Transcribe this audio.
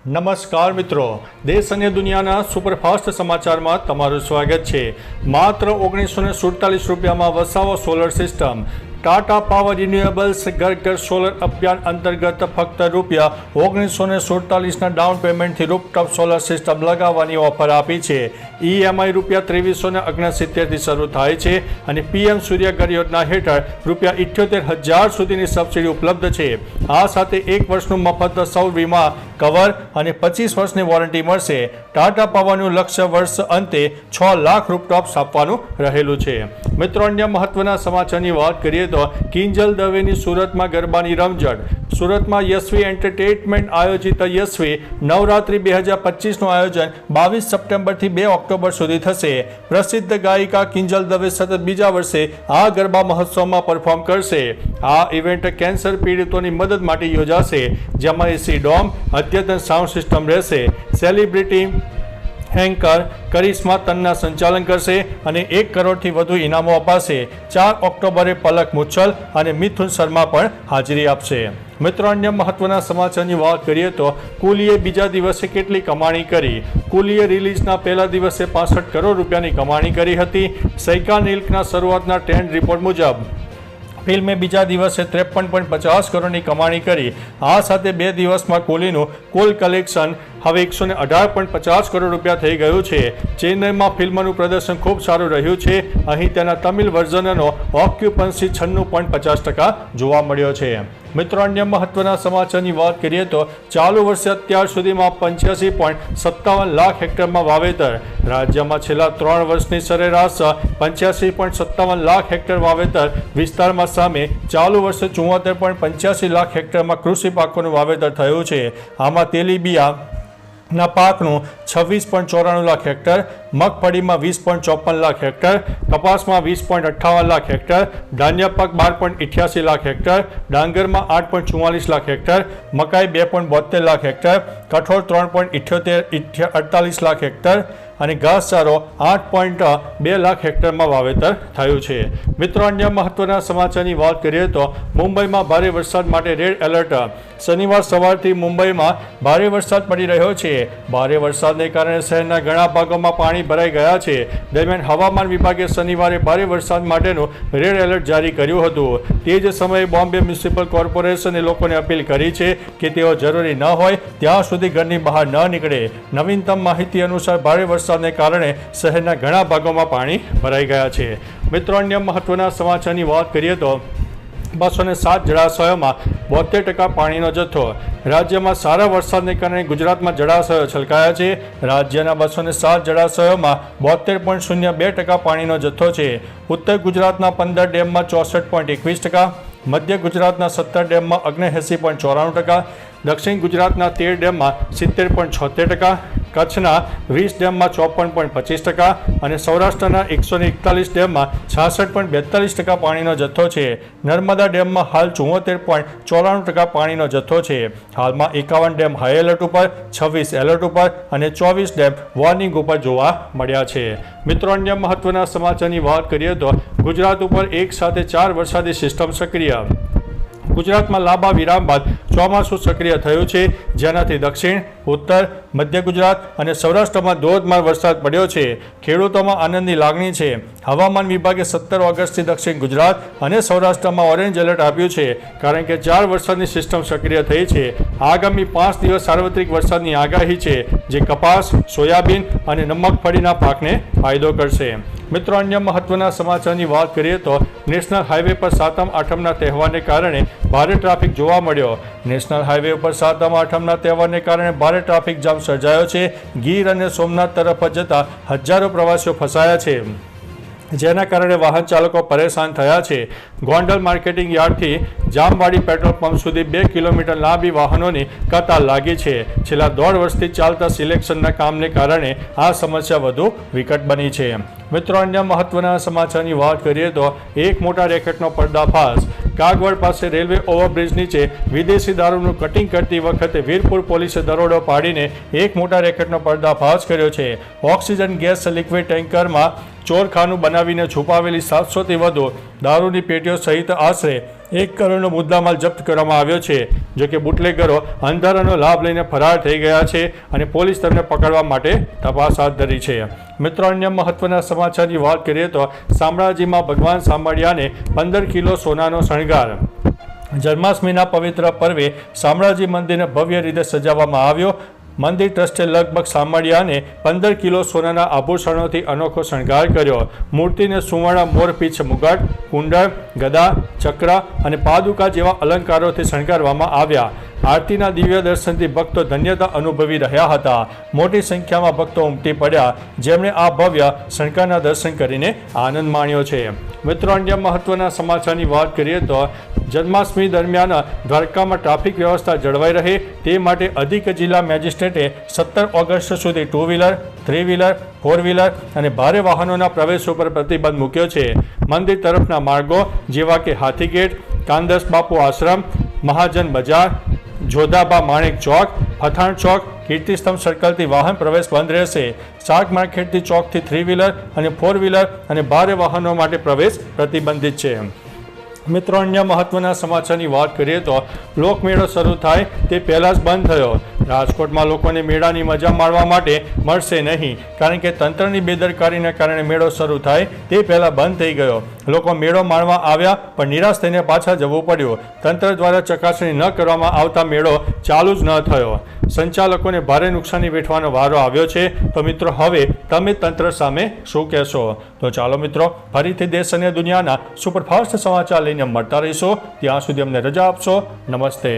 નમસ્કાર મિત્રો, દેશ અને દુનિયાના સુપરફાસ્ટ સમાચારમાં તમારું સ્વાગત છે। માત્ર 1947 રૂપિયામાં વસાવો સોલર સિસ્ટમ। ટાટા પાવર રિન્યુએબલ્સ ઘર ઘર સોલર અભિયાન અંતર્ગત ફક્ત ₹1947ના ડાઉન પેમેન્ટથી રૂફટોપ સોલર સિસ્ટમ લગાવવાની ઓફર આપી છે। EMI ₹2369થી શરૂ થાય છે અને PM સૂર્યઘર યોજના હેઠળ ₹78,000 સુધીની સબસિડી ઉપલબ્ધ છે। આ સાથે 1 વર્ષનું મફત સૌર વીમા કવર અને 25 વર્ષની વોરંટી મળશે। ટાટા પાવરનું લક્ષ્ય વર્ષ અંતે 6 લાખ રૂફટોપ્સ આપવાનું રહેલું છે। મિત્રો, અન્ય મહત્વના સમાચારની વાત કરીએ તો કિંજલ દવેની સુરતમાં ગરબાની રમઝટ। સુરતમાં યશવી એન્ટરટેનમેન્ટ આયોજિત યશવી નવરાત્રિ 2025નું આયોજન 22 સપ્ટેમ્બરથી 2 ઓક્ટોબર સુધી થશે। પ્રસિદ્ધ ગાયિકા કિંજલ દવે સતત બીજા વર્ષે આ ગરબા મહોત્સવમાં પરફોર્મ કરશે। આ ઇવેન્ટ કેન્સર પીડિતોની મદદ માટે યોજાશે, જેમાં એસી ડોમ, અદ્યતન સાઉન્ડ સિસ્ટમ રહેશે। સેલિબ્રિટી એન્કર કરિશ્મા તન્ના સંચાલન કરશે અને 1 કરોડથી વધુ ઇનામો અપાશે। 4 ઓક્ટોબરે પલક મુચ્છલ અને મિથુન શર્મા પણ હાજરી આપશે। મિત્રો, અન્ય મહત્વના સમાચારની વાત કરીએ તો કુલીએ બીજા દિવસે કેટલી કમાણી કરી। કુલીએ રિલીઝના પહેલા દિવસે 65 કરોડ રૂપિયાની કમાણી કરી હતી। સૈકા નિલ્કના શરૂઆતના ટ્રેન્ડ રિપોર્ટ મુજબ ફિલ્મે બીજા દિવસે 53.50 કરોડની કમાણી કરી। આ સાથે 2 દિવસમાં કુલીનું કુલ કલેક્શન હવે 118.50 કરોડ રૂપિયા થઈ ગયું છે। ચેન્નઈમાં ફિલ્મનું પ્રદર્શન ખૂબ સારું રહ્યું છે। અહીં તેના તમિલ વર્ઝનનો ઓક્યુપન્સી 96.50% જોવા મળ્યો છે। મિત્રો, અન્ય મહત્વના સમાચારની વાત કરીએ તો ચાલુ વર્ષે અત્યાર સુધીમાં 85.57 લાખ હેક્ટરમાં વાવેતર। રાજ્યમાં છેલ્લા 3 વર્ષની સરેરાશ 85.57 લાખ હેક્ટર વાવેતર વિસ્તારમાં સામે ચાલુ વર્ષે 74.85 લાખ હેક્ટરમાં કૃષિ પાકોનું વાવેતર થયું છે। આમાં તેલીબિયા ના પાકનું 26.94 લાખ હેક્ટર, મગફળીમાં 20.54 લાખ હેક્ટર, કપાસમાં 20.58 લાખ હેક્ટર, ધાન્ય પાક 12.88 લાખ હેક્ટર, ડાંગરમાં 8.44 લાખ હેક્ટર, મકાઈ 2.72 લાખ હેક્ટર, કઠોળ 3.48 લાખ હેક્ટર અને ઘાસચારો 8.2 લાખ હેક્ટરમાં વાવેતર થયું છે। મિત્રો, અન્ય મહત્વના સમાચારની વાત કરીએ તો મુંબઈમાં ભારે વરસાદ માટે રેડ એલર્ટ। શનિવાર સવારથી મુંબઈમાં ભારે વરસાદ પડી રહ્યો છે। ભારે વરસાદને કારણે શહેરના ઘણા ભાગોમાં પાણી ભરાઈ ગયા છે। દરમિયાન હવામાન વિભાગે શનિવારે ભારે વરસાદ માટેનું રેડ એલર્ટ જારી કર્યું હતું। તે જ સમયે બોમ્બે મ્યુનિસિપલ કોર્પોરેશને લોકોને અપીલ કરી છે કે તેઓ જરૂરી ન હોય ત્યાં સુધી ઘરની બહાર ન નીકળે। નવીનતમ માહિતી અનુસાર ભારે વરસાદને કારણે શહેરના ઘણા ભાગોમાં પાણી ભરાઈ ગયા છે। મિત્રો, અન્ય મહત્વના સમાચારની વાત કરીએ તો 207 જળાશયોમાં 72% પાણીનો જથ્થો। રાજ્યમાં સારા વરસાદને કારણે ગુજરાતમાં જળાશયો છલકાયા છે। રાજ્યના 207 જળાશયોમાં 72.02% પાણીનો જથ્થો છે। ઉત્તર ગુજરાતના 15 ડેમમાં 64.21%, મધ્ય ગુજરાતના 17 ડેમમાં 79.94%, દક્ષિણ ગુજરાતના 13 ડેમમાં 70.76%, કચ્છના 20 ડેમમાં 54.25% અને સૌરાષ્ટ્રના 141 ડેમમાં 66.42% પાણીનો જથ્થો છે। નર્મદા ડેમમાં હાલ 74.94% પાણીનો જથ્થો છે। હાલમાં 51 ડેમ હાઈ એલર્ટ ઉપર, 26 એલર્ટ ઉપર અને 24 ડેમ વોર્નિંગ ઉપર જોવા મળ્યા છે। મિત્રો, અન્ય મહત્વના સમાચારની વાત કરીએ તો ગુજરાત ઉપર એક સાથે 4 વરસાદી સિસ્ટમ સક્રિય। ગુજરાતમાં લાંબા વિરામ બાદ ચોમાસું સક્રિય થયું છે, જેનાથી દક્ષિણ, ઉત્તર, મધ્ય ગુજરાત અને સૌરાષ્ટ્રમાં ધોધમાર વરસાદ પડ્યો છે। ખેડૂતોમાં આનંદની લાગણી છે। હવામાન વિભાગે 17 ઓગસ્ટથી દક્ષિણ ગુજરાત અને સૌરાષ્ટ્રમાં ઓરેન્જ એલર્ટ આપ્યું છે, કારણ કે 4 વરસાદની સિસ્ટમ સક્રિય થઈ છે। આગામી 5 દિવસ સાર્વત્રિક વરસાદની આગાહી છે, જે કપાસ, સોયાબીન અને મગફળીના પાકને ફાયદો કરશે। મિત્રો, અન્ય મહત્વના સમાચારની વાત કરીએ તો નેશનલ હાઈવે પર સાતમ આઠમના તહેવારને કારણે ભારે ટ્રાફિક જોવા મળ્યો। નેશનલ હાઈવે પર સાતમ આઠમના તહેવારને કારણે ભારે ટ્રાફિક જામ સર્જાયો છે। ગીર અને સોમનાથ તરફ જતા હજારો પ્રવાસીઓ ફસાયા છે, જેના કારણે વાહન ચાલકો પરેશાન થયા છે। ગોંડલ માર્કેટિંગ યાર્ડથી જામવાડી પેટ્રોલ પંપ સુધી 2 કિલોમીટર લાંબી વાહનોની કતાર લાગી છે। છેલ્લા 1.5 વર્ષથી ચાલતા સિલેક્શનના કામને કારણે આ સમસ્યા વધુ વિકટ બની છે। મિત્રો, અન્ય મહત્વના સમાચારની વાત કરીએ તો એક મોટા રેકેટનો પર્દાફાશ। કાગવડ પાસે રેલવે ઓવરબ્રિજ નીચે વિદેશી દારૂનું કટિંગ કરતી વખતે વીરપુર પોલીસે દરોડો પાડીને એક મોટા રેકેટનો પર્દાફાશ કર્યો છે। ઓક્સિજન ગેસ લિક્વિડ ટેન્કરમાં ચોરખાનું બનાવીને છુપાવેલી 700થી વધુ દારૂની પેટીઓ સહિત આશરે 1 કરોડનો મુદ્દામાલ જપ્ત કરવામાં આવ્યો છે. જોકે બુટલેગરો અંધારાનો લાભ લઈને ફરાર થઈ ગયા છે અને પોલીસ તેમને પકડવા માટે તપાસ હાથ ધરી છે. મિત્રો, અન્ય મહત્વના સમાચારની વાત કરીએ તો શામળાજીમાં ભગવાન શામળિયાને 15 કિલો સોનાનો શણગાર. જન્માષ્ટમીના પવિત્ર પર્વે શામળાજી મંદિરને ભવ્ય રીતે સજાવવામાં આવ્યો. મંદિર ટ્રસ્ટે લગભગ શામળિયાને 15 કિલો સોનાના આભૂષણોથી અનોખો શણગાર કર્યો. મૂર્તિને સુવર્ણ મોરપીંછ મુગટ, કુંડળ, ગદા, ચક્ર અને પાદુકા જેવા અલંકારોથી શણગારવામાં આવ્યા. આરતીના દિવ્ય દર્શનથી ભક્તો ધન્યતા અનુભવી રહ્યા હતા. મોટી સંખ્યામાં ભક્તો ઉમટી પડ્યા, જેમણે આ ભવ્ય શણગારના દર્શન કરીને આનંદ માણ્યો છે. મિત્રો, અન્ય મહત્વના સમાચારની વાત કરીએ તો જન્માષ્ટમી દરમિયાન દ્વારકામાં ટ્રાફિક વ્યવસ્થા જળવાઈ રહે તે માટે અધિક જિલ્લા મેજિસ્ટ્રેટે 17 ઓગસ્ટ સુધી 2 વ્હીલર, 3 વ્હીલર, 4 વ્હીલર અને ભારે વાહનોના પ્રવેશ ઉપર પ્રતિબંધ મૂક્યો છે. મંદિર તરફના માર્ગો જેવા કે હાથીગેટ, કાનદાસ બાપુ આશ્રમ, મહાજન બજાર, જોધાબા માણેક ચોક, પઠાણ ચોક, કીર્તિસ્તંભ સર્કલથી વાહન પ્રવેશ બંધ રહેશે. શાક માર્કેટથી ચોકથી 3 વ્હીલર અને 4 વ્હીલર અને ભારે વાહનો માટે પ્રવેશ પ્રતિબંધિત છે. મિત્રો, અન્ય મહત્વના સમાચારની વાત કરીએ તો લોકમેળો શરૂ થાય તે પહેલાં જ બંધ થયો. રાજકોટમાં લોકોને મેળાની મજા માણવા માટે મળશે નહીં, કારણ કે તંત્રની બેદરકારીને કારણે મેળો શરૂ થાય તે પહેલાં બંધ થઈ ગયો. લોકો મેળો માણવા આવ્યા પણ નિરાશ થઈને પાછા જવું પડ્યું. તંત્ર દ્વારા ચકાસણી ન કરવામાં આવતા મેળો ચાલુ જ ન થયો. સંચાલકોને ભારે નુકસાની વેઠવાનો વારો આવ્યો છે. તો મિત્રો, હવે તમે તંત્ર સામે શું કહેશો? તો ચાલો મિત્રો, ફરીથી દેશ અને દુનિયાના સુપરફાસ્ટ સમાચાર લઈને મળતા રહીશો. ત્યાં સુધી અમને રજા આપશો. નમસ્તે.